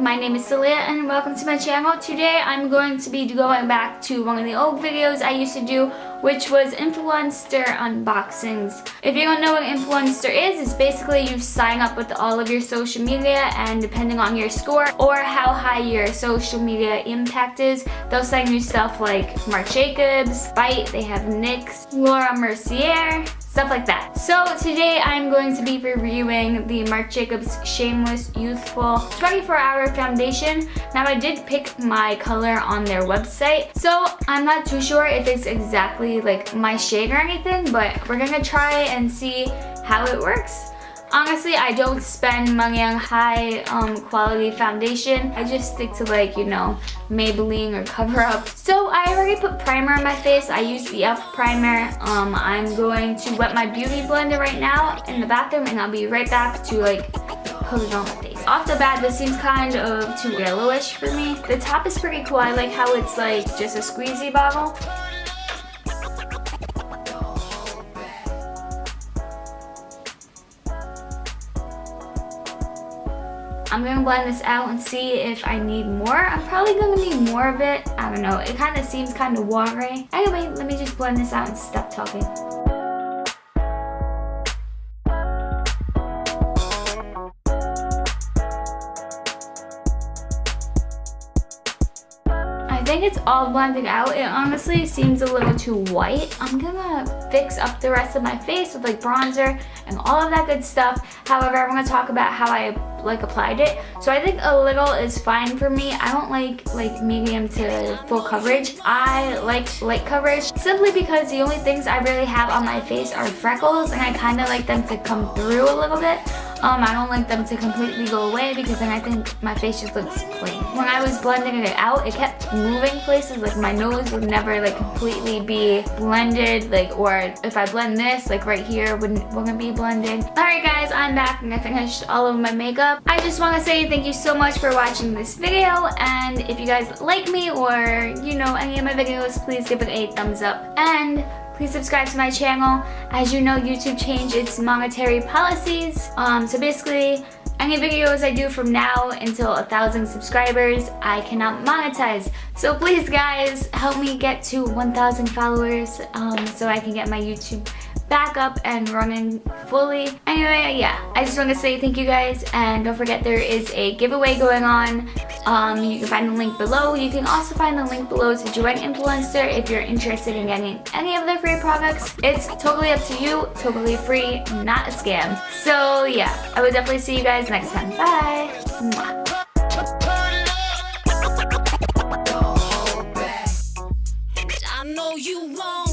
my name is Celia and welcome to my channel. Today I'm going to be going back to one of the old videos I used to do, which was Influenster unboxings. If you don't know what Influenster is, it's basically you sign up with all of your social media, and depending on your score or how high your social media impact is, they'll send you stuff like MARC JACOBS, Bite, they have NYX, Laura Mercier, stuff like that. So today I'm going to be reviewing the MARC JACOBS Shameless Youthful 24-Hour Foundation. Now I did pick my color on their website, so I'm not too sure if it's exactly like my shade or anything, but we're gonna try and see how it works. Honestly, I don't spend money on high quality foundation. I just stick to, like, you know, Maybelline or CoverUp. So I already put primer on my face. I use the e.l.f. primer. I'm going to wet my beauty blender right now in the bathroom, and I'll be right back to like put it on my face. Off the bat, this seems kind of too yellowish for me. The top is pretty cool. I like how it's like just a squeezy bottle. I'm gonna blend this out and see if I need more. I'm probably gonna need more of it. I don't know, it kind of seems kind of watery. Anyway, let me just blend this out and stop talking. I think it's all blended out. It honestly seems a little too white. I'm gonna fix up the rest of my face with like bronzer and all of that good stuff. However, I'm gonna talk about how I applied it. So I think a little is fine for me. I don't like medium to full coverage. I like light coverage simply because the only things I really have on my face are freckles, and I kind of like them to come through a little bit. I don't like them to completely go away because then I think my face just looks plain. When I was blending it out, it kept moving places. Like my nose would never like completely be blended, like, or if I blend this, like right here wouldn't be blended. Alright guys, I'm back and I finished all of my makeup. I just want to say thank you so much for watching this video, and if you guys like me or, you know, any of my videos, please give it a thumbs up. And please subscribe to my channel. As you know, YouTube changed its monetary policies. So basically, any videos I do from now until 1,000 subscribers, I cannot monetize. So please guys, help me get to 1,000 followers so I can get my YouTube back up and running fully. Anyway, yeah, I just want to say thank you guys, and don't forget there is a giveaway going on. You can find the link below. You can also find the link below to join Influenster if you're interested in getting any of their free products. It's totally up to you, totally free, not a scam. So yeah, I would definitely see you guys next time. Bye! Mwah. I know you won't.